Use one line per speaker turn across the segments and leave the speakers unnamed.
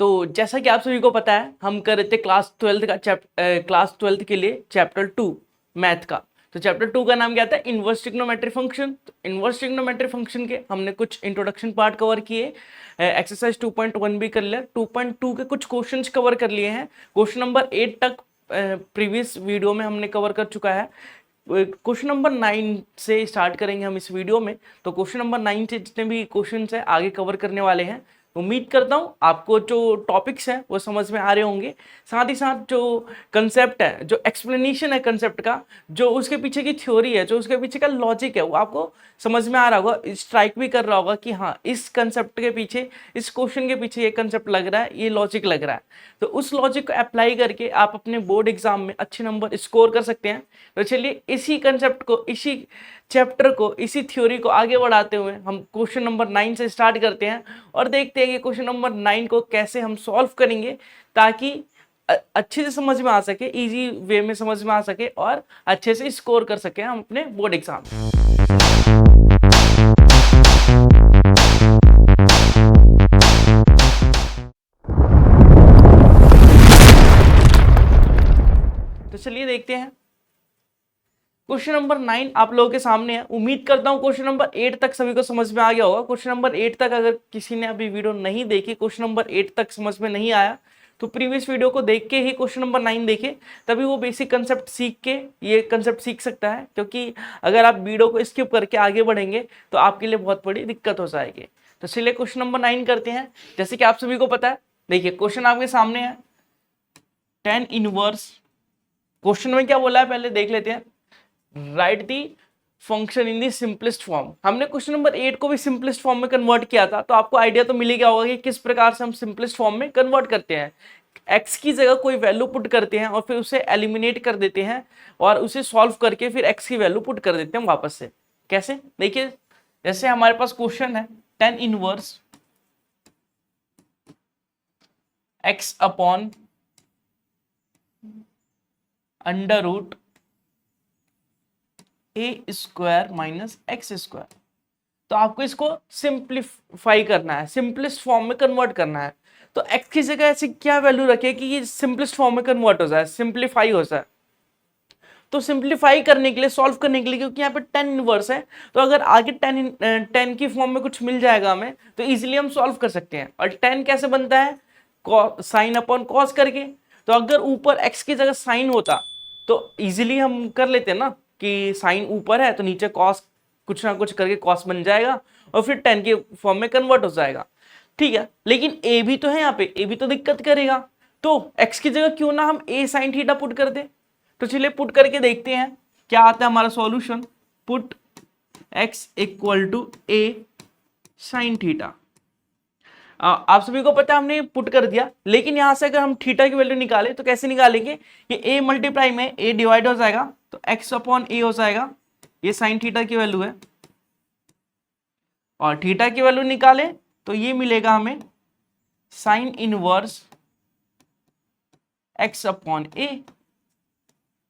तो जैसा कि आप सभी को पता है, हम कर रहे थे क्लास ट्वेल्थ के लिए चैप्टर 2 मैथ का। तो चैप्टर 2 का नाम क्या था? Inverse trigonometry function. तो इनवर्स ट्रिग्नोमेट्री फंक्शन के हमने कुछ इंट्रोडक्शन पार्ट कवर किए, एक्सरसाइज 2.1 भी कर लिया, 2.2 के कुछ क्वेश्चंस कवर कर लिए हैं। क्वेश्चन नंबर 8 तक प्रीवियस वीडियो में हमने कवर कर चुका है। क्वेश्चन नंबर 9 से स्टार्ट करेंगे हम इस वीडियो में। तो क्वेश्चन नंबर 9 से जितने भी क्वेश्चन है आगे कवर करने वाले हैं। उम्मीद करता हूँ आपको जो टॉपिक्स हैं वो समझ में आ रहे होंगे, साथ ही साथ जो कंसेप्ट है, जो एक्सप्लेनेशन है कंसेप्ट का, जो उसके पीछे की थ्योरी है, जो उसके पीछे का लॉजिक है, वो आपको समझ में आ रहा होगा, स्ट्राइक भी कर रहा होगा कि हाँ इस कंसेप्ट के पीछे, इस क्वेश्चन के पीछे ये कंसेप्ट लग रहा है, ये लॉजिक लग रहा है। तो उस लॉजिक को अप्लाई करके आप अपने बोर्ड एग्जाम में अच्छे नंबर स्कोर कर सकते हैं। तो चलिए इसी कंसेप्ट को, इसी चैप्टर को, इसी थ्योरी को आगे बढ़ाते हुए हम क्वेश्चन नंबर 9 से स्टार्ट करते हैं और देखते हैं कि क्वेश्चन नंबर 9 को कैसे हम सॉल्व करेंगे ताकि अच्छे से समझ में आ सके, इजी वे में समझ में आ सके और अच्छे से स्कोर कर सके हम अपने बोर्ड एग्जाम। तो चलिए देखते हैं। क्वेश्चन नंबर 9 आप लोगों के सामने है। उम्मीद करता हूं क्वेश्चन नंबर 8 तक सभी को समझ में आ गया होगा। क्वेश्चन नंबर 8 तक अगर किसी ने अभी वीडियो नहीं देखी, क्वेश्चन नंबर 8 तक समझ में नहीं आया, तो प्रीवियस वीडियो को देख के ही क्वेश्चन नंबर 9 देखे, तभी वो बेसिक कंसेप्ट सीख के ये कंसेप्ट सीख सकता है। क्योंकि अगर आप वीडियो को स्किप करके आगे बढ़ेंगे तो आपके लिए बहुत बड़ी दिक्कत हो जाएगी। तो चलिए क्वेश्चन नंबर 9 करते हैं। जैसे कि आप सभी को पता है, देखिए क्वेश्चन आपके सामने है, tan इनवर्स। क्वेश्चन में क्या बोला है पहले देख लेते हैं। Right the function in the simplest form. हमने क्वेश्चन नंबर 8 को भी सिंपलेस्ट फॉर्म में कन्वर्ट किया था, तो आपको आइडिया तो मिल गया होगा कि किस प्रकार से हम सिंपलेस्ट फॉर्म में कन्वर्ट करते हैं। x की जगह कोई वैल्यू पुट करते हैं और फिर उसे एलिमिनेट कर देते हैं और उसे सॉल्व करके फिर x की वैल्यू पुट कर देते हैं वापस से। कैसे? देखिए, जैसे हमारे पास क्वेश्चन है tan inverse x upon under root a square minus x square. तो आपको इसको सिंप्लीफाई करना है, सिंपलेस्ट फॉर्म में कन्वर्ट करना है। तो x की जगह ऐसी क्या वैल्यू रखे कि ये सिंपलेस्ट फॉर्म में कन्वर्ट हो जाए, सिंप्लीफाई हो जाए। तो सिंप्लीफाई करने के लिए, सॉल्व करने के लिए, क्योंकि यहाँ पे tan इनवर्स है, तो अगर आगे tan की फॉर्म में कुछ मिल जाएगा हमें तो इजीली हम सॉल्व कर सकते हैं। और tan कैसे बनता है? साइन अपॉन कॉस करके। तो अगर ऊपर x की जगह साइन होता तो इजीली हम कर लेते हैं ना कि साइन ऊपर है तो नीचे कॉस, कुछ ना कुछ करके कॉस बन जाएगा और फिर tan के फॉर्म में कन्वर्ट हो जाएगा। ठीक है, लेकिन a भी तो है यहाँ पे, a भी तो दिक्कत करेगा। तो x की जगह क्यों ना हम a साइन थीटा पुट कर दे। तो चलिए पुट करके देखते हैं क्या आता है हमारा solution. Put x equal to a sine theta. आप सभी को पता है हमने पुट कर दिया, लेकिन यहां से अगर हम थीटा की वैल्यू निकाले तो कैसे निकालेंगे? ये a मल्टीप्लाई में a डिवाइड हो जाएगा तो x अपॉन a हो जाएगा। ये साइन थीटा की वैल्यू है और थीटा की वैल्यू निकाले तो ये मिलेगा हमें sine inverse x upon a।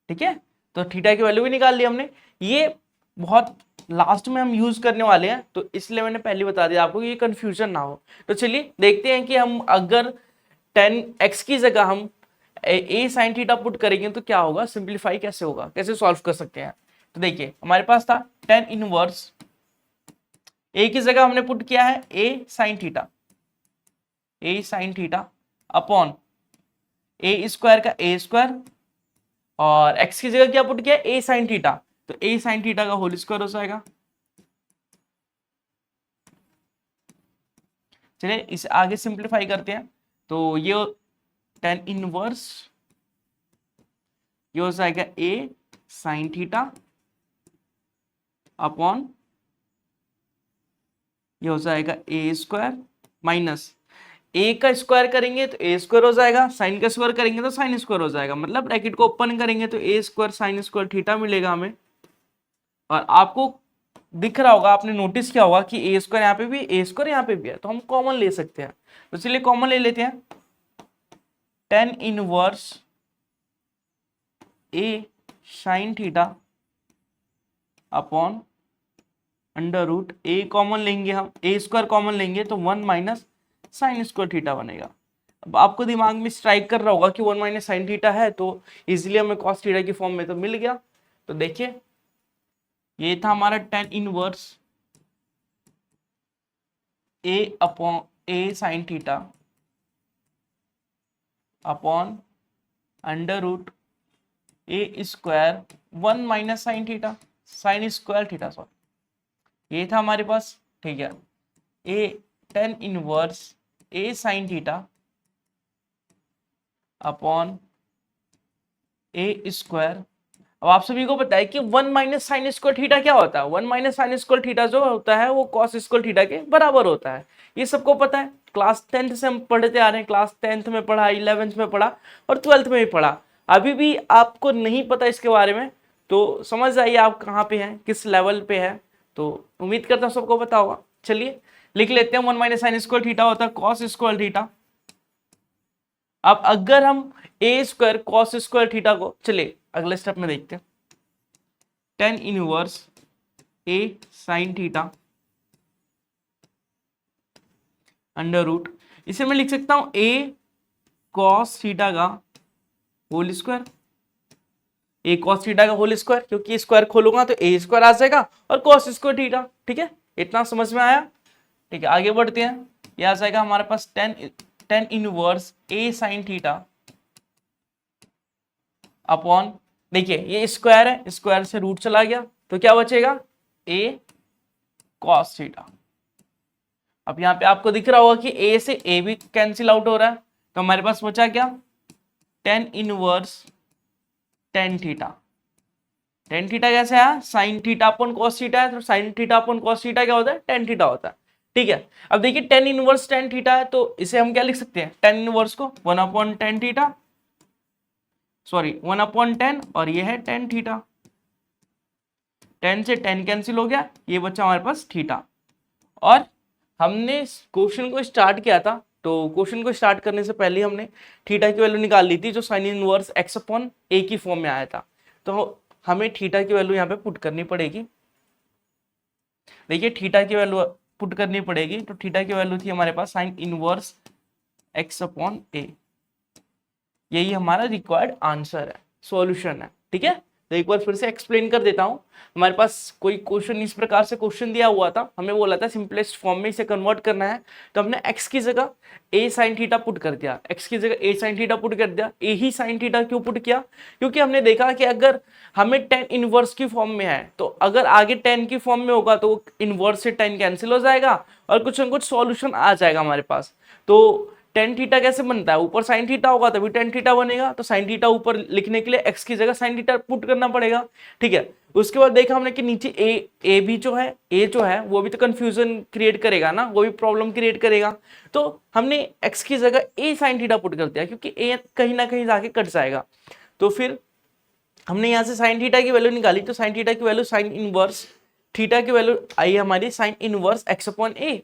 ठीक है, तो थीटा की वैल्यू भी निकाल ली हमने। ये बहुत लास्ट में हम यूज करने वाले हैं, तो इसलिए मैंने पहले बता दिया आपको कि ये कंफ्यूजन ना हो। तो चलिए देखते हैं कि हम अगर tan x की जगह हम a साइन थीटा पुट करेंगे तो क्या होगा, सिंप्लीफाई कैसे होगा, कैसे सॉल्व कर सकते हैं। तो देखिए हमारे पास था tan इनवर्स, a की जगह हमने पुट किया है a sine theta upon a square का a स्क्वायर, और x की जगह क्या पुट किया? a साइन थीटा, तो a साइन थीटा का होल स्क्वायर हो जाएगा। चलिए इसे आगे सिंप्लीफाई करते हैं। तो ये tan इनवर्स, ये हो जाएगा a साइन थीटा अपॉन, ये हो जाएगा a स्क्वायर माइनस a का स्क्वायर करेंगे तो a स्क्वायर हो जाएगा, साइन का स्क्वायर करेंगे तो साइन स्क्वायर हो जाएगा, मतलब ब्रैकेट को ओपन करेंगे तो a square sine square theta मिलेगा हमें। और आपको दिख रहा होगा, आपने नोटिस किया होगा कि a स्क्वायर यहाँ पे भी, a स्क्वायर यहाँ पे भी है, तो हम कॉमन ले सकते हैं। तो चलिए कॉमन ले लेते हैं। tan inverse a sine theta upon under root a common लेंगे, हम a स्क्वायर कॉमन लेंगे तो 1 माइनस साइन स्क्वायर थीटा बनेगा। अब आपको दिमाग में स्ट्राइक कर रहा होगा कि 1 माइनस साइन थीटा है तो इजिली हमें कॉस थीटा की फॉर्म में तो मिल गया। तो देखिए ये था हमारा tan inverse a upon a sine theta upon under root a square 1 minus sine theta, sine square theta sorry, ये था हमारे पास। ठीक है, a tan inverse a sine theta upon a square. अब आप सभी को पता है कि 1 माइनस साइन स्क्वायर थीटा क्या होता है। 1 माइनस साइन स्क्वायर थीटा जो होता है वो कॉस स्क्वायर थीटा के बराबर होता है। ये सबको पता है, क्लास 10th से हम पढ़ते आ रहे हैं, क्लास 10th में पढ़ा, 11th में पढ़ा और 12th में भी पढ़ा। अभी भी आपको नहीं पता इसके बारे में तो समझ जाइए आप कहाँ पे हैं, किस लेवल पे है। तो उम्मीद करता हूँ सबको पता होगा। चलिए लिख लेते हैं, 1 माइनस साइन स्क्वायर थीटा होता है कॉस स्क्वायर थीटा। अब अगर हम ए स्क्वायर कॉस स्क्वायर थीटा को, चलिए अगले स्टेप में देखते हैं, ten inverse a sine theta under root, इसे मैं लिख सकता हूं ए कॉस थीटा का होल स्क्वायर, ए कॉस थीटा का होल स्क्वायर, क्योंकि स्क्वायर खोलूंगा तो ए स्क्वायर आ जाएगा और कॉस स्क्वायर थीटा। ठीक है, इतना समझ में आया। ठीक है, आगे बढ़ते हैं। यह आ जाएगा हमारे पास ten inverse a sine theta upon, देखिए ये स्क्वायर है, स्क्वायर से रूट चला गया तो क्या बचेगा, ए कॉस थीटा। अब यहाँ पे आपको दिख रहा होगा कि ए से ए भी कैंसिल आउट हो रहा है, तो हमारे पास बचा क्या, tan inverse tan theta. Tan theta कैसे है, sign theta upon cos theta है, तो sign theta upon cos theta क्या होता है, टेन थीटा होता है। ठीक है, अब देखिए टेन इनवर्स टेन थीटा है तो इसे हम क्या लिख सकते हैं, टेन इनवर्स को 1 upon tan theta, sorry 1 upon 10 और ये है टेन थीटा। 10 से 10 कैंसिल हो गया, ये बच्चा हमारे पास थीटा। और हमने क्वेश्चन को स्टार्ट किया था तो क्वेश्चन को स्टार्ट करने से पहले हमने थीटा की वैल्यू निकाल ली थी जो साइन इनवर्स एक्स अपॉन ए की फॉर्म में आया था। तो हमें थीटा की वैल्यू यहाँ पे पुट करनी पड़ेगी। देखिए थीटा की वैल्यू पुट करनी पड़ेगी, तो थीटा की वैल्यू थी हमारे पास साइन इनवर्स एक्स अपॉन ए। यही हमारा रिक्वायर्ड आंसर है, सॉल्यूशन है। ठीक है, तो एक बार फिर से एक्सप्लेन कर देता हूं। हमारे पास कोई क्वेश्चन इस प्रकार से क्वेश्चन दिया हुआ था, हमें बोला था सिंपलेस्ट फॉर्म में इसे कन्वर्ट करना है, तो हमने x की जगह a sin थीटा पुट कर दिया, x की जगह a sin थीटा पुट कर दिया। a ही sin थीटा क्यों पुट किया, क्योंकि हमने देखा कि अगर हमें tan इनवर्स की फॉर्म में है तो अगर आगे tan की फॉर्म में होगा तो इनवर्स से tan कैंसिल हो जाएगा और कुछ न कुछ सॉल्यूशन आ जाएगा हमारे पास। तो टेन थीटा कैसे बनता है, ऊपर साइन थीटा होगा तभी टेन थीटा बनेगा, तो साइन थीटा ऊपर लिखने के लिए एक्स की जगह साइन थीटा पुट करना पड़ेगा। ठीक है, उसके बाद देखा हमने कि नीचे ए भी जो है वो भी तो कंफ्यूजन क्रिएट करेगा ना, वो भी प्रॉब्लम क्रिएट करेगा। तो हमने एक्स की जगह ए साइन थीटा पुट कर दिया क्योंकि ए कहीं ना कहीं जाके कट जाएगा। तो फिर हमने यहाँ से साइन थीटा की वैल्यू निकाली, तो साइन थीटा की वैल्यू साइन इनवर्स थीटा की वैल्यू आई हमारी साइन इनवर्स एक्स अपॉन ए।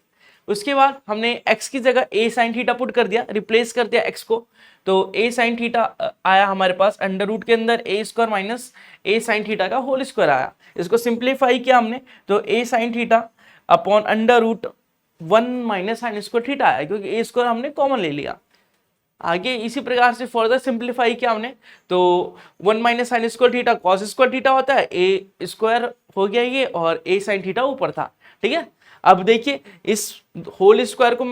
उसके बाद हमने x की जगह a साइन थीटा पुट कर दिया, रिप्लेस कर दिया x को, तो a साइन थीटा आया हमारे पास अंडर रूट के अंदर a square minus a sine theta का होल स्क्वायर आया। इसको सिंप्लीफाई किया हमने तो a sine theta upon under root 1 minus sine square theta आया, क्योंकि a स्क्वायर हमने कॉमन ले लिया। आगे इसी प्रकार से फर्दर सिंप्लीफाई किया हमने तो 1 minus sine square theta cos square theta होता है, a स्क्वायर हो गया ये और a साइन थीटा ऊपर था। ठीक है, अब देखिए इस होल स्क्वायर को,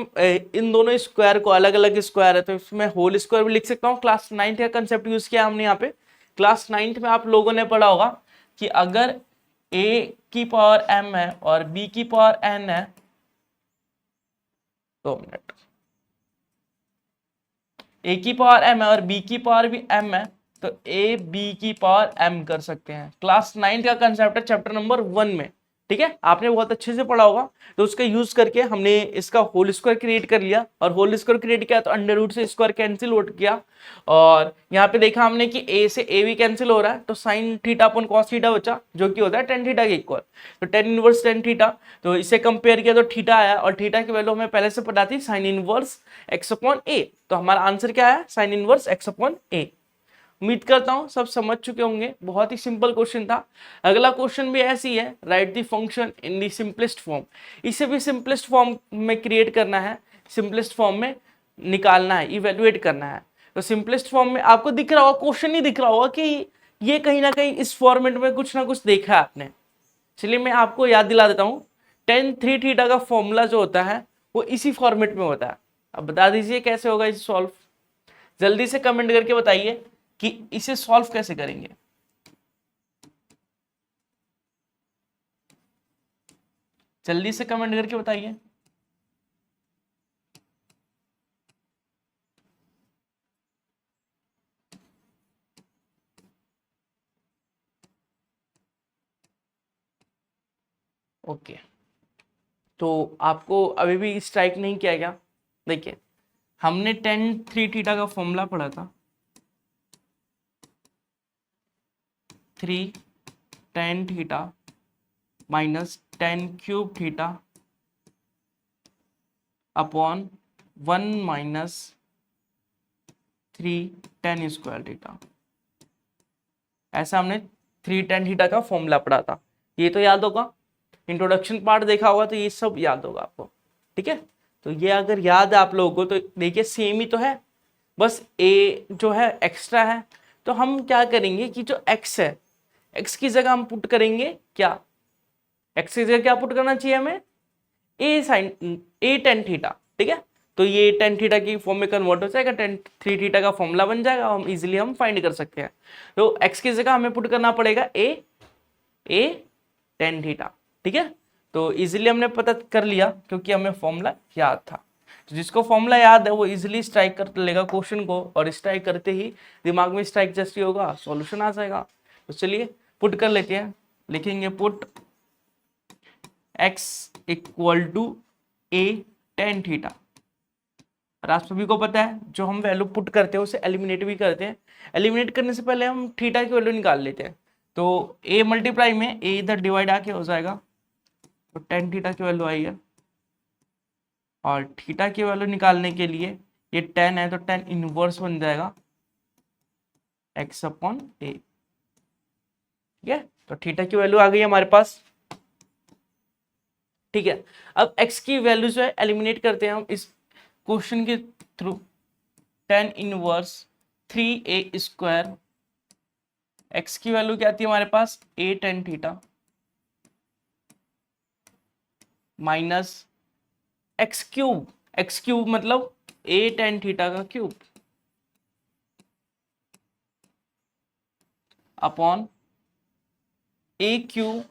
इन दोनों स्क्वायर को अलग अलग स्क्वायर है तो इसमें होल स्क्वायर भी लिख सकता हूँ। क्लास 9th का कंसेप्ट यूज किया हमने यहाँ पे। क्लास 9th में आप लोगों ने पढ़ा होगा कि अगर a की पावर m है और b की पावर n है, 2 मिनट, a की पावर m है और b की पावर भी m है तो a b की पावर m कर सकते हैं। क्लास 9th का कंसेप्ट है चैप्टर नंबर 1 में। ठीक है, आपने बहुत अच्छे से पढ़ा होगा। तो उसका यूज करके हमने इसका होल स्क्वायर क्रिएट कर लिया और होल स्क्वायर क्रिएट किया तो अंडर रूट से स्क्वायर कैंसिल आउट किया और यहाँ पे देखा हमने कि a से a भी कैंसिल हो रहा है तो साइन थीटा अपन कॉस थीटा बचा जो कि होता है टेन थीटा के इक्वल। तो टेन इनवर्स टेन थीटा, तो इसे कंपेयर किया तो थीटा आया और थीटा की वैल्यू हमें पहले से पता थी साइन इनवर्स एक्स अपॉन ए। तो हमारा आंसर क्या है, साइन इनवर्स एक्स अपॉन ए। उम्मीद करता हूं सब समझ चुके होंगे, बहुत ही सिंपल क्वेश्चन था। अगला क्वेश्चन भी ऐसी है, right the function in the simplest form. इसे भी सिंपलेस्ट फॉर्म में क्रिएट करना है, सिंपलेस्ट फॉर्म में निकालना है, इवेल्युएट करना है। तो सिंपलेस्ट फॉर्म में आपको दिख रहा होगा, क्वेश्चन ही दिख रहा होगा कि ये कहीं ना कहीं इस फॉर्मेट में कुछ ना कुछ देखा है आपने। चलिए मैं आपको याद दिला देता हूँ, tan 3 थीटा का फॉर्मूला जो होता है वो इसी फॉर्मेट में होता है। अब बता दीजिए कैसे होगा इसे सॉल्व, जल्दी से कमेंट करके बताइए कि इसे सॉल्व कैसे करेंगे। जल्दी से कमेंट करके बताइए। ओके, तो आपको अभी भी स्ट्राइक नहीं किया गया। देखिए हमने tan 3 थीटा का फॉर्मूला पढ़ा था, 3 tan theta minus tan cube theta upon 1 minus 3 tan square theta. ऐसा हमने 3 tan थीटा का फॉर्मूला पढ़ा था, ये तो याद होगा। इंट्रोडक्शन पार्ट देखा होगा तो ये सब याद होगा आपको, ठीक है। तो ये अगर याद है आप लोगों को तो देखिए सेम ही तो है, बस ए जो है एक्स्ट्रा है। तो हम क्या करेंगे कि जो एक्स है, एक्स की जगह हम पुट करेंगे क्या, एक्स की जगह क्या पुट करना चाहिए हमें, ए साइन ए टेन थीटा, ठीक है। तो ये टेन थीटा की फॉर्म में कन्वर्ट हो जाएगा, टेन 3 थीटा का फॉर्मूला बन जाएगा, हम इजीली हम फाइंड कर सकते हैं। तो एक्स की जगह हमें पुट करना पड़ेगा ए टेन थीटा, ठीक है। तो इजीली हमने पता कर लिया क्योंकि हमें फॉर्मूला याद था। तो जिसको फॉर्मूला याद है वो इजीली स्ट्राइक कर लेगा क्वेश्चन को, और स्ट्राइक करते ही दिमाग में स्ट्राइक जस्ट ही होगा, सॉल्यूशन आ जाएगा। तो चलिए पुट कर लेते हैं, लिखेंगे put x equal to a tan theta. और आप सभी को पता है जो हम वैल्यू पुट करते हैं उसे एलिमिनेट भी करते हैं। एलिमिनेट करने से पहले हम थीटा की वैल्यू निकाल लेते हैं। तो a मल्टीप्लाई में a इधर डिवाइड आके हो जाएगा, तो टेन थीटा की वैल्यू आई है। और थीटा की वैल्यू निकालने के लिए ये टेन है तो टेन इनवर्स बन जाएगा x अपॉन ए, ठीक है। तो थीटा की वैल्यू आ गई हमारे पास, ठीक है। अब x की वैल्यू जो है एलिमिनेट करते हैं हम इस क्वेश्चन के through, tan inverse 3a square, x की वैल्यू क्या आती है हमारे पास a ten theta minus x cube मतलब a टेन थीटा का cube upon a cube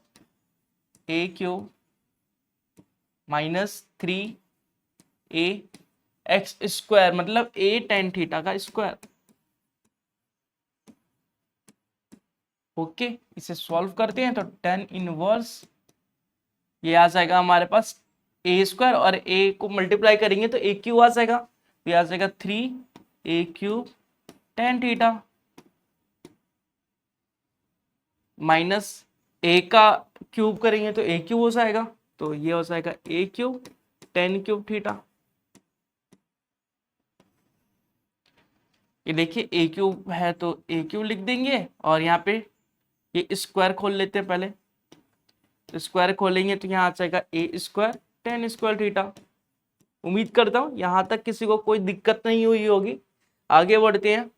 minus 3a x square मतलब a टेन थीटा का स्क्वायर। ओके, इसे सॉल्व करते हैं तो टेन इनवर्स ये आ जाएगा हमारे पास ए स्क्वायर, और ए को मल्टीप्लाई करेंगे तो ए क्यू आ जाएगा, तो ये आ जाएगा 3a cube tan theta minus a का क्यूब करेंगे तो ए क्यूब हो जाएगा, तो ये हो जाएगा ए क्यूब टेन क्यूब थीटा। ये देखिए ए क्यूब है तो ए क्यूब लिख देंगे, और यहाँ पे ये स्क्वायर खोल लेते हैं पहले, तो स्क्वायर खोलेंगे तो यहाँ आ जाएगा ए स्क्वायर टेन स्क्वायर थीटा। उम्मीद करता हूँ यहाँ तक किसी को कोई दिक्कत नहीं हुई होगी। आगे बढ़ते हैं,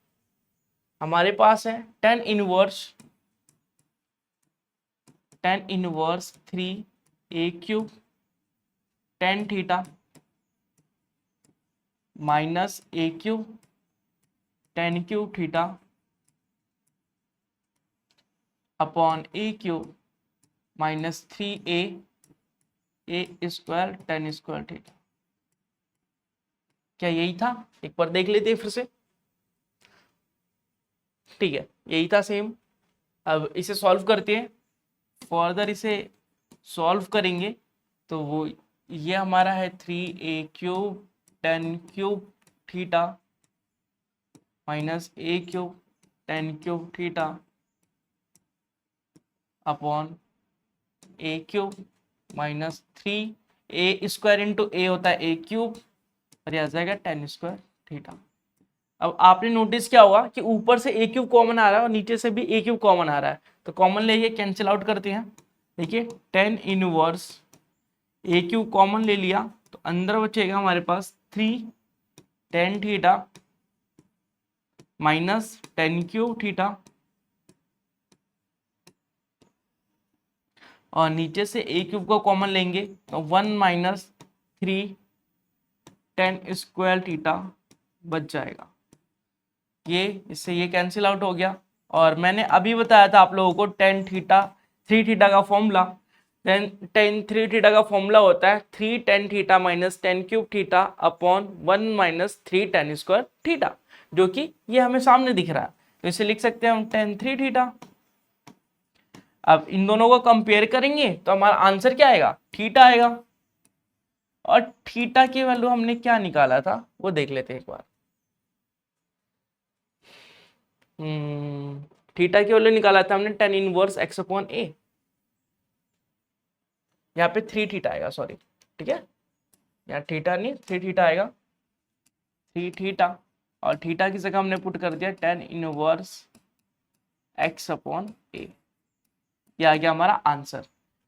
हमारे पास है tan inverse 3a cube tan theta minus a cube ten cube theta upon a cube minus 3a square ten square theta. क्या यही था? एक बार देख लेते हैं फिर से, ठीक है यही था सेम। अब इसे सॉल्व करते हैं, फर्दर इसे सॉल्व करेंगे तो वो ये हमारा है 3a cube ten cube theta minus a cube ten cube theta upon a cube minus 3a square into a होता है a क्यूब, और यह आ जाएगा टेन स्क्वायर थीटा। अब आपने नोटिस किया होगा कि ऊपर से a क्यूब कॉमन आ रहा है और नीचे से भी a क्यूब कॉमन आ रहा है, तो कॉमन लेके कैंसिल आउट करते हैं। देखिए tan inverse a cube common ले लिया तो अंदर बचेगा हमारे पास 3 ten theta minus ten cube theta, और नीचे से ए क्यूब को कॉमन लेंगे तो 1 - 3 टेन स्क्वायर थीटा बच जाएगा। ये इससे ये कैंसिल आउट हो गया। और मैंने अभी बताया था आप लोगों को टेन थीटा थ्री थीटा का फॉर्मूला, टेन थ्री थीटा का फॉर्मूला होता है 3 ten theta minus ten cube theta upon 1 - 3 ten square theta, जो कि ये हमें सामने दिख रहा है। तो इसे लिख सकते हैं हम टेन थ्री थीटा। अब इन दोनों को कंपेयर करेंगे तो हमारा आंसर क्या आएगा, थीटा आएगा। और थीटा की वैल्यू हमने क्या निकाला था वो देख लेते हैं एक बार। थीटा की वैल्यू निकाला था हमने टेन इनवर्स एक्स अपॉन ए, यहाँ पे थ्री थीटा आएगा, सॉरी, ठीक है, यहाँ थीटा नहीं थ्री थीटा आएगा, थ्री थीटा। और थीटा की जगह हमने पुट कर दिया टेन इनवर्स एक्स अपॉन ए, ये आ गया हमारा आंसर।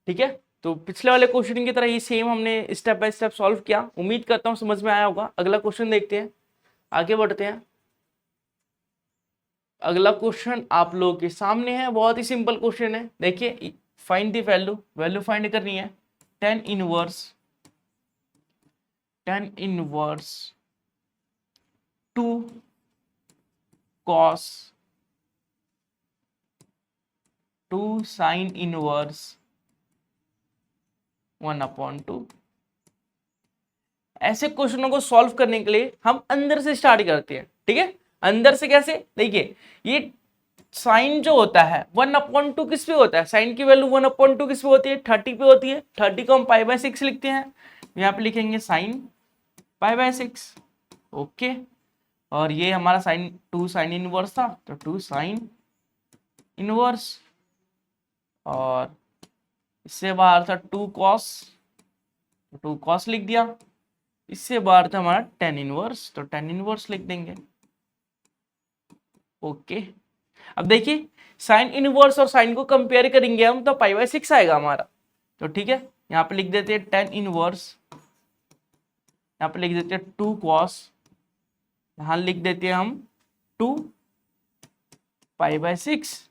ठीक है, तो पिछले वाले क्वेश्चन की तरह ये सेम हमने स्टेप बाय स्टेप सॉल्व किया। उम्मीद करता हूँ समझ में आया होगा। अगला क्वेश्चन देखते हैं, आगे बढ़ते हैं। अगला क्वेश्चन आप लोगों के सामने है, बहुत ही सिंपल क्वेश्चन है। देखिए, find the value, value find करनी है tan inverse 2 cos 2 sine inverse 1/2। ऐसे क्वेश्चनों को सॉल्व करने के लिए हम अंदर से स्टार्ट करते हैं। ठीक है, अंदर से कैसे, देखिए, ये साइन जो होता है 1/2 किस पे होता है, साइन की वैल्यू 1/2 किस पे होती है, 30 पे होती है। 30 को हम π/6 लिखते हैं, यहाँ पे लिखेंगे साइन π/6। ओके, और ये हमारा साइन 2 साइन इनवर्स था, तो 2 साइन इनवर्स, और इससे बाहर था 2 कॉस, तो 2 कॉस लिख दिया। इससे बाहर था हमारा टेन इनवर्स, तो टेन इनवर्स लिख देंगे। ओके, अब देखिए, साइन इनवर्स और साइन को कंपेयर करेंगे हम तो π/6 आएगा हमारा। तो ठीक है, यहाँ पे लिख देते हैं टेन इनवर्स, यहाँ पे लिख देते हैं 2 कॉस, यहाँ लिख देते हैं हम 2 π/6,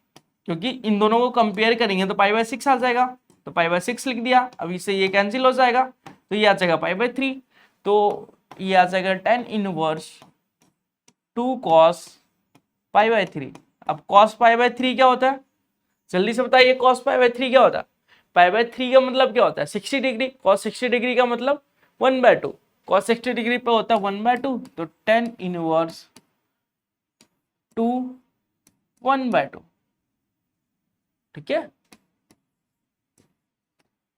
क्योंकि इन दोनों को कंपेयर करेंगे तो π/6 आ जाएगा, तो π/6 लिख दिया। अब इससे ये कैंसिल हो जाएगा, तो ये आ जाएगा π/3, तो ये आ जाएगा टेन इनवर्स 2 कॉस π/3। अब cos π/3 क्या होता है, जल्दी से बताइए, cos π/3 क्या होता है। π/3 का मतलब क्या होता है, 60 डिग्री। cos 60 डिग्री का मतलब 1/2, cos 60 डिग्री पे होता है 1/2, तो टेन इनवर्स 2 1/2। ठीक है,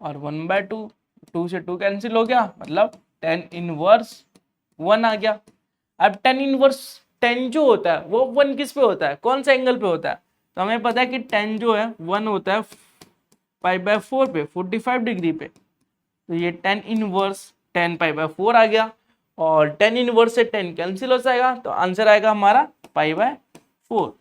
और 1/2, 2 से 2 कैंसिल हो गया, मतलब टेन इनवर्स 1 आ गया। अब टेन इनवर्स 10 जो होता है वो 1 किस पे होता है, कौन से एंगल पे होता है, तो हमें पता है कि 10 जो है 1 होता है π/4 पे, 45 डिग्री पे। तो ये टेन इनवर्स 10 π/4 आ गया, और टेन इनवर्स से 10 कैंसिल हो जाएगा, तो आंसर आएगा हमारा π/4।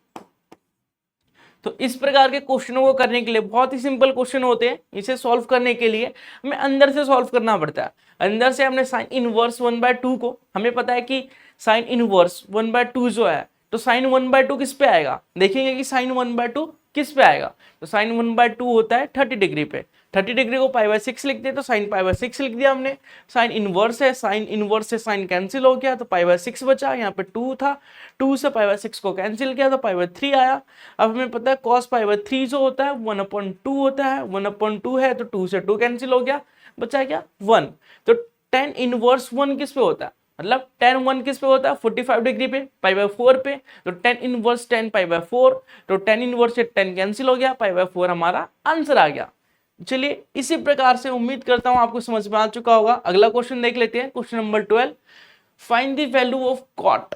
तो इस प्रकार के क्वेश्चनों को करने के लिए बहुत ही सिंपल क्वेश्चन होते हैं। इसे सॉल्व करने के लिए हमें अंदर से सॉल्व करना पड़ता है। अंदर से हमने साइन इनवर्स 1/2 को, हमें पता है कि साइन इनवर्स 1/2 जो है, तो साइन 1/2 किस पे आएगा, देखेंगे कि साइन 1/2 किस पे आएगा। तो साइन 1/2 होता है 30 डिग्री पे, 30 डिग्री को π/6 लिखते हैं, तो साइन π/6 लिख दिया हमने। साइन इनवर्स है, साइन इनवर्स से साइन कैंसिल हो गया, तो π/6 बचा, यहाँ पे 2 था, 2 से π/6 को कैंसिल किया तो π/3 आया। अब हमें पता है cos π/3 जो होता है 1/2 होता है, 1/2 है तो 2 से 2 कैंसिल हो गया, बचा क्या 1। तो टेन इनवर्स 1 किस पे होता है, मतलब टेन 1 किस पे होता है 45 डिग्री पे, π/4 पे, तो टेन इनवर्स 10 π/4, तो टेन इनवर्स से 10 कैंसिल हो गया, π/4 हमारा आंसर आ गया। चलिए, इसी प्रकार से उम्मीद करता हूं आपको समझ में आ चुका होगा। अगला क्वेश्चन देख लेते हैं, question number 12, find the value of cot.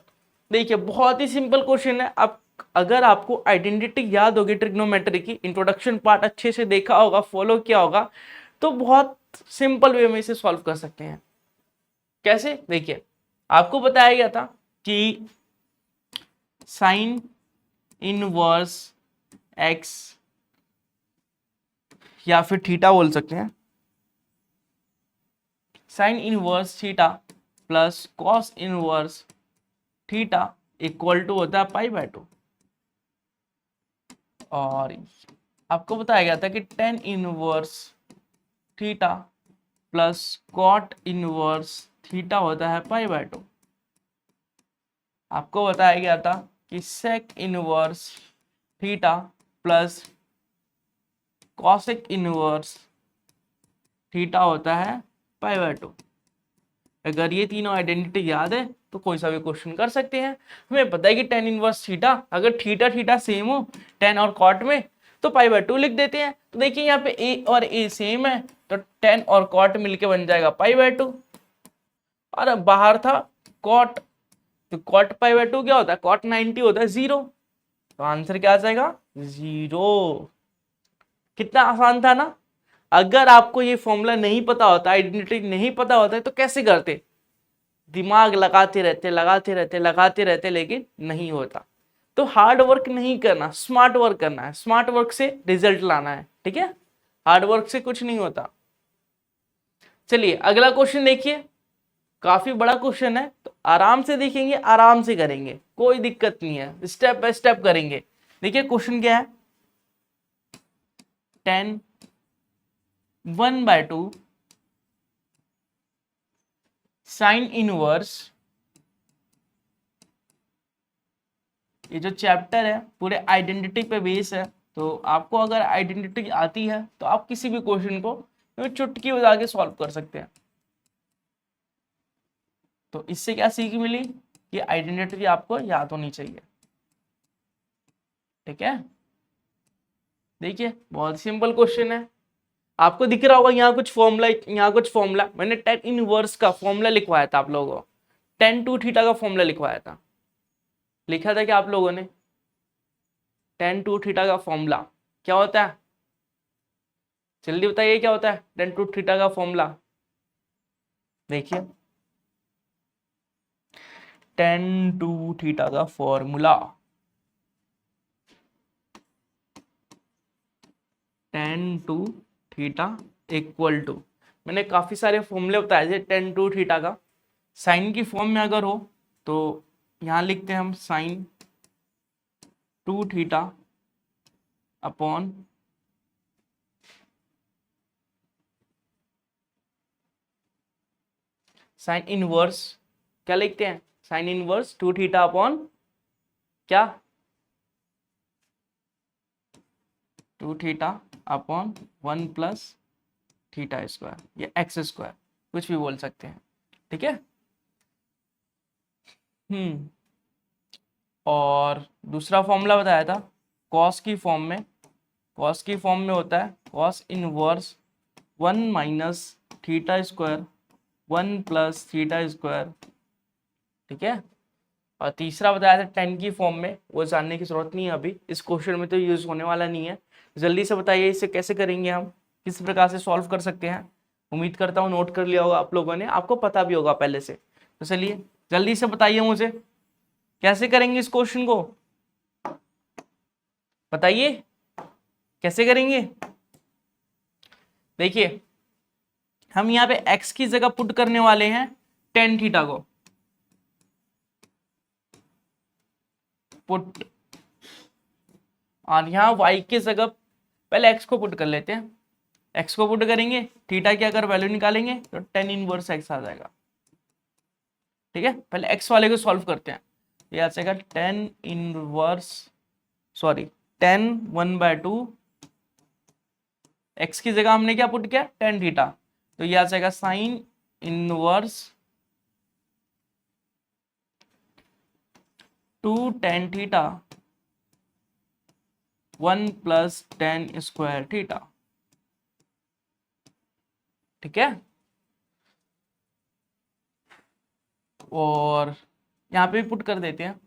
देखिए, बहुत ही सिंपल क्वेश्चन है। अब अगर आपको आइडेंटिटी याद होगी ट्रिग्नोमेट्री की, इंट्रोडक्शन पार्ट अच्छे से देखा होगा, फॉलो किया होगा, तो बहुत सिंपल वे में इसे सॉल्व कर सकते हैं। कैसे, देखिए, आपको बताया गया था कि साइन इनवर्स एक्स, या फिर थीटा बोल सकते हैं, sine inverse theta plus cos inverse theta equal to होता है पाई बाय 2। और आपको बताया गया था कि tan inverse theta plus cot inverse theta होता है पाई बाय 2। आपको बताया गया था कि sec inverse theta plus cosec inverse theta होता है पाई बाय 2। अगर ये तीनों आइडेंटिटी याद है तो कोई सा भी क्वेश्चन कर सकते हैं। हमें पता है कि टेन इनवर्स थीटा, अगर थीटा थीटा सेम हो टेन और कॉट में तो पाई बाय 2 लिख देते हैं। तो देखिए यहाँ पे ए और ए सेम है तो टेन और कॉट मिलके बन जाएगा पाई बाय 2। और अब बाहर था कॉट, तो कॉट पाई बाय 2 क्या होता है, कॉट 90 होता है 0। तो आंसर क्या आ जाएगा 0। कितना आसान था ना। अगर आपको ये फॉर्मूला नहीं पता होता, आइडेंटिटी नहीं पता होता है तो कैसे करते, दिमाग लगाते रहते लेकिन नहीं होता। तो हार्ड वर्क नहीं करना, स्मार्ट वर्क करना है, स्मार्ट वर्क से रिजल्ट लाना है, ठीक है। हार्ड वर्क से कुछ नहीं होता। चलिए अगला क्वेश्चन देखिए, काफी बड़ा क्वेश्चन है तो आराम से देखेंगे, आराम से करेंगे, कोई दिक्कत नहीं है, स्टेप बाय स्टेप करेंगे। देखिए क्वेश्चन क्या है, 10 1/2 साइन इनवर्स, ये जो चैप्टर है पूरे आइडेंटिटी पे बेस है। तो आपको अगर आइडेंटिटी आती है तो आप किसी भी क्वेश्चन को चुटकी बजा के सॉल्व कर सकते हैं। तो इससे क्या सीख मिली कि आइडेंटिटी आपको याद होनी चाहिए, ठीक है। देखिए बहुत सिंपल क्वेश्चन है, आपको दिख रहा होगा यहाँ कुछ फॉर्मूला, यहाँ कुछ फॉर्मूला, मैंने टेन इनवर्स का फॉर्मूला लिखवाया था आप लोगों को, टेन टू थीटा का फॉर्मूला लिखवाया था। लिखा था क्या आप लोगों ने, टेन टू थीटा का फॉर्मूला क्या होता है, जल्दी बताइए क्या होता है टेन टू थीटा का फॉर्मूला। देखिए टेन टू थीटा का formula, tan two theta equal to, मैंने काफी सारे फॉर्मूले बताए थे टेन टू थीटा का। साइन की फॉर्म में अगर हो तो यहां लिखते हैं हम sine two theta upon sine inverse, क्या लिखते हैं, sine inverse two theta upon क्या, two theta upon one plus theta square या एक्स स्क्वायर, कुछ भी बोल सकते हैं, ठीक है। और दूसरा फॉर्मूला बताया था कॉस की फॉर्म में, कॉस की फॉर्म में होता है cos inverse one minus theta square one plus theta square, ठीक है। और तीसरा बताया था टेन की फॉर्म में, वो जानने की जरूरत नहीं है अभी, इस क्वेश्चन में तो यूज होने वाला नहीं है। जल्दी से बताइए इसे कैसे करेंगे, हम किस प्रकार से सॉल्व कर सकते हैं। उम्मीद करता हूँ नोट कर लिया होगा आप लोगों ने, आपको पता भी होगा पहले से। तो चलिए जल्दी से बताइए मुझे कैसे करेंगे इस क्वेश्चन को, बताइए कैसे करेंगे। देखिए हम यहाँ पे x की जगह पुट करने वाले हैं टेन थीटा को, पुट, और यहाँ y की जगह पहले x को पुट कर लेते हैं। x को पुट करेंगे, थीटा की अगर वैल्यू निकालेंगे तो टेन इनवर्स x आ जाएगा, ठीक है। पहले x वाले को सॉल्व करते हैं, ये आ जाएगा tan inverse, sorry ten one by two, x की जगह हमने क्या पुट किया टेन थीटा, तो ये आ जाएगा sign inverse to tan theta one plus ten square theta, ठीक है। और यहाँ पे भी पुट कर देते हैं,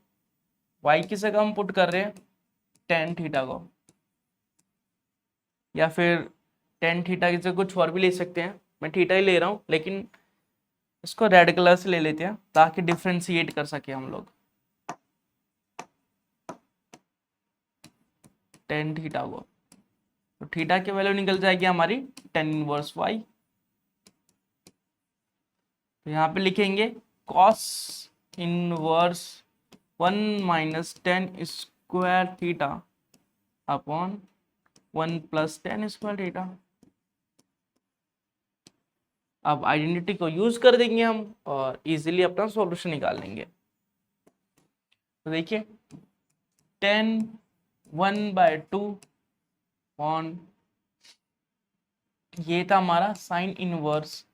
y की जगह हम पुट कर रहे हैं टेन थीटा को, या फिर टेन थीटा की जगह कुछ और भी ले सकते हैं, मैं थीटा ही ले रहा हूँ लेकिन इसको रेड कलर से ले लेते हैं ताकि डिफ्रेंशिएट कर सके हम लोग। टेन थीटा को, तो थीटा की वैल्यू निकल जाएगी हमारी टेन इनवर्स वाई। तो यहाँ पे लिखेंगे cos inverse 1 - tan² theta upon 1 + tan² theta. अब आइडेंटिटी को यूज कर देंगे हम और इजीली अपना सॉल्यूशन निकाल लेंगे। तो देखिए tan 1/2 अपॉन ये था हमारा sine inverse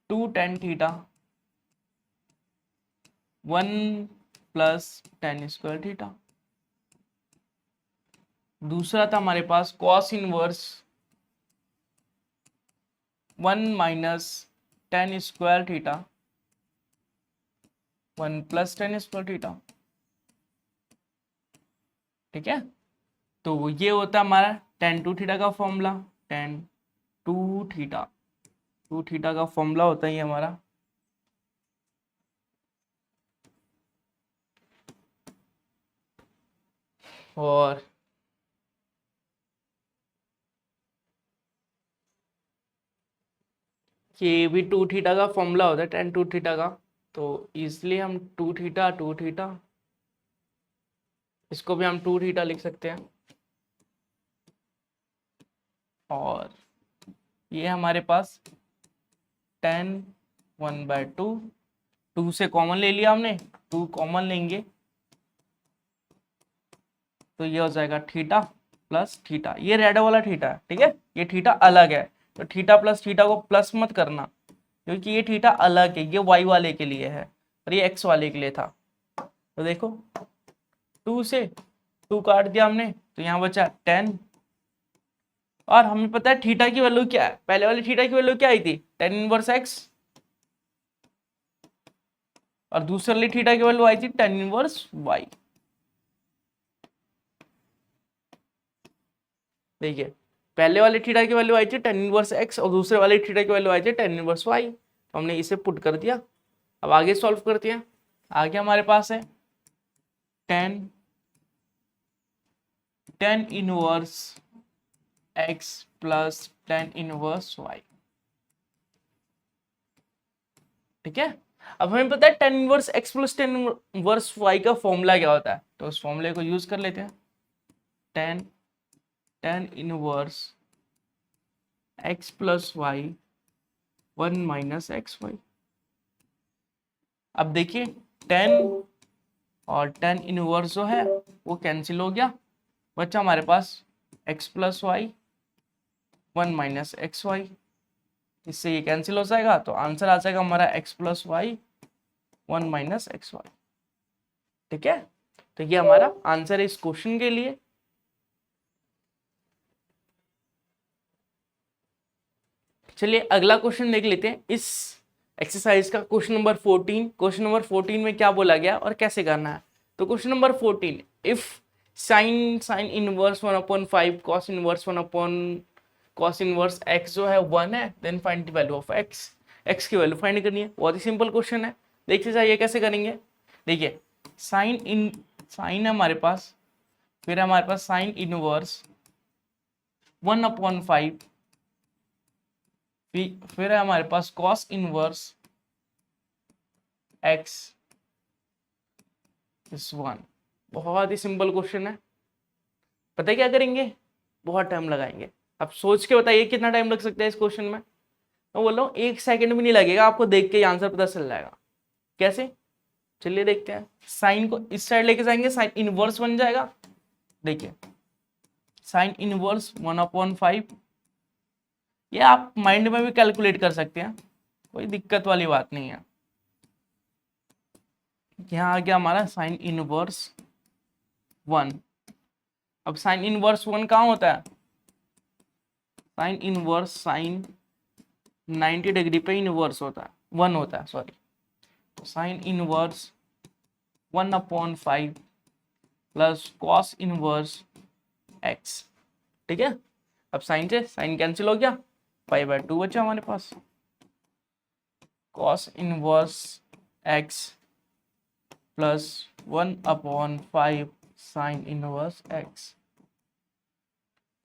2 tan theta 1 + tan² theta. दूसरा था हमारे पास cos inverse 1 - tan² theta 1 + tan² theta. ठीक है, तो ये होता है हमारा tan 2 थीटा का फॉर्मूला। tan 2 थीटा का फॉर्मूला होता है ये हमारा। और ये भी 2 थीटा का फॉर्मूला होता है tan 2 थीटा का। तो इसलिए हम 2 थीटा इसको भी हम 2 थीटा लिख सकते हैं। और ये हमारे पास tan 1/2 2 से कॉमन ले लिया हमने, 2 कॉमन लेंगे तो ये हो जाएगा थीटा प्लस थीटा। ये रेड वाला थीटा है, ठीक है, ये थीटा अलग है। तो थीटा प्लस थीटा को प्लस मत करना क्योंकि ये थीटा अलग है, ये वाई वाले के लिए है और ये एक्स वाले के लिए था। तो देखो 2 से 2 काट दिया हमने तो यहाँ बचा 10। और हमें पता है थीटा की वैल्यू क्या है, पहले वाली थीटा की वैल्यू क्या आई थी tan इनवर्स एक्स, और दूसरे वाली थीटा की वैल्यू आई थी tan इनवर्स वाई। देखिए पहले वाले थीटा की वैल्यू आई थी tan इनवर्स एक्स और दूसरे वाले थीटा की वैल्यू आई थी tan इनवर्स वाई। तो हमने इसे पुट कर दिया। अब आगे सॉल्व करते हैं। आगे हमारे पास है tan inverse x plus tan inverse y. ठीक है, अब हमें पता है tan inverse x plus tan inverse y का फॉर्मूला क्या होता है, तो उस फॉर्मूले को यूज कर लेते हैं। tan inverse x plus y 1 - xy। अब देखिए tan और tan इनवर्स जो है वो कैंसिल हो गया, बच्चा हमारे पास x प्लस वाई 1 - xy। इससे ये कैंसिल हो जाएगा तो आंसर आ जाएगा हमारा x प्लस वाई 1 - xy। ठीक है, तो ये हमारा आंसर है इस क्वेश्चन के लिए। चलिए अगला क्वेश्चन देख लेते हैं इस एक्सरसाइज का, क्वेश्चन नंबर 14। क्वेश्चन नंबर 14 में क्या बोला गया और कैसे करना है। तो question number 14, if sine inverse 1/5 cos inverse 1/ cos inverse x जो है 1 है, then find the value of x. X की वैल्यू फाइंड करनी है, बहुत ही सिंपल क्वेश्चन है। देखते जाइए कैसे करेंगे। देखिए साइन है हमारे पास, फिर हमारे पास साइन इनवर्स 1/5, फिर है हमारे पास कॉस इनवर्स एक्स इज 1। बहुत ही सिंपल क्वेश्चन है। पता है क्या करेंगे, बहुत टाइम लगाएंगे। अब सोच के बताइए कितना टाइम लग सकता है इस क्वेश्चन में। मैं बोल रहा हूँ 1 सेकंड भी नहीं लगेगा, आपको देख के आंसर पता चल जाएगा। कैसे, चलिए देखते हैं। साइन को इस साइड लेके जाएंगे, साइन इनवर्स बन जाएगा। देखिए साइन इनवर्स 1/5, ये आप माइंड में भी कैलकुलेट कर सकते हैं, कोई दिक्कत वाली बात नहीं है। यहाँ आ गया हमारा साइन इनवर्स 1। अब साइन इनवर्स 1 कहाँ होता है, साइन इनवर्स साइन 90 डिग्री पे इनवर्स होता है, 1 होता है, sorry. Sign inverse 1/5 plus cos inverse x. ठीक है, अब साइन से साइन कैंसिल हो गया, 5/2 बचा हमारे पास। Cos inverse x plus 1/5 sine inverse x.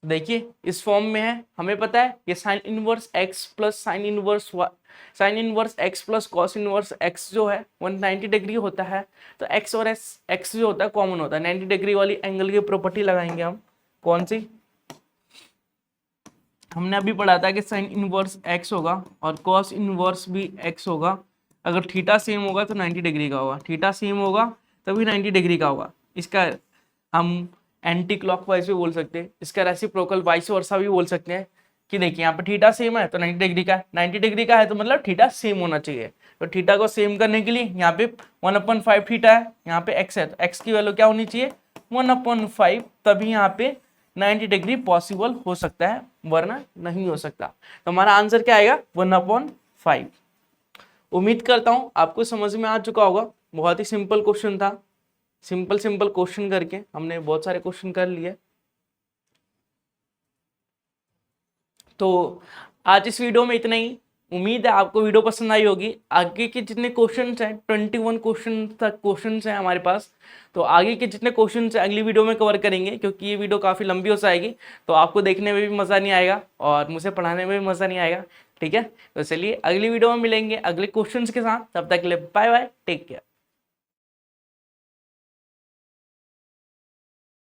देखिए इस फॉर्म में है, हमें पता है ये sine inverse x plus sine inverse x plus cos inverse x जो है 190 डिग्री होता है। तो एक्स और एक्स जो होता है कॉमन होता है, 90 डिग्री वाली एंगल की प्रॉपर्टी लगाएंगे हम। कौन सी? हमने अभी पढ़ा था कि साइन इनवर्स एक्स होगा और कॉस इनवर्स भी एक्स होगा। अगर थीटा सेम होगा तो 90 डिग्री का होगा, थीटा सेम होगा तभी 90 डिग्री का होगा। इसका हम एंटी क्लॉकवाइज भी बोल सकते हैं, इसका रेसिप्रोकल वाइस वर्सा भी बोल सकते हैं कि देखिए यहाँ पे थीटा सेम है तो 90 डिग्री का है, 90 डिग्री का है तो मतलब थीटा सेम होना चाहिए। तो थीटा को सेम करने के लिए यहाँ पे 1/5 थीटा है, यहाँ पे एक्स है तो एक्स की वैल्यू क्या होनी चाहिए 1/5, तभी यहाँ पे 90 डिग्री पॉसिबल हो सकता है, वरना नहीं हो सकता। तो हमारा आंसर क्या आएगा 1/5। उम्मीद करता हूं आपको समझ में आ चुका होगा। बहुत ही सिंपल क्वेश्चन था, सिंपल क्वेश्चन करके हमने बहुत सारे क्वेश्चन कर लिए। तो आज इस वीडियो में इतना ही। उम्मीद है आपको वीडियो पसंद आई होगी। आगे के जितने क्वेश्चंस हैं 21 क्वेश्चन तक क्वेश्चंस हैं हमारे पास, तो आगे के जितने क्वेश्चंस हैं अगली वीडियो में कवर करेंगे, क्योंकि ये वीडियो काफ़ी लंबी हो जाएगी तो आपको देखने में भी मज़ा नहीं आएगा और मुझे पढ़ाने में भी मज़ा नहीं आएगा। ठीक है, तो चलिए अगली वीडियो में मिलेंगे अगले क्वेश्चंस के साथ। तब तक के लिए बाय बाय, टेक केयर।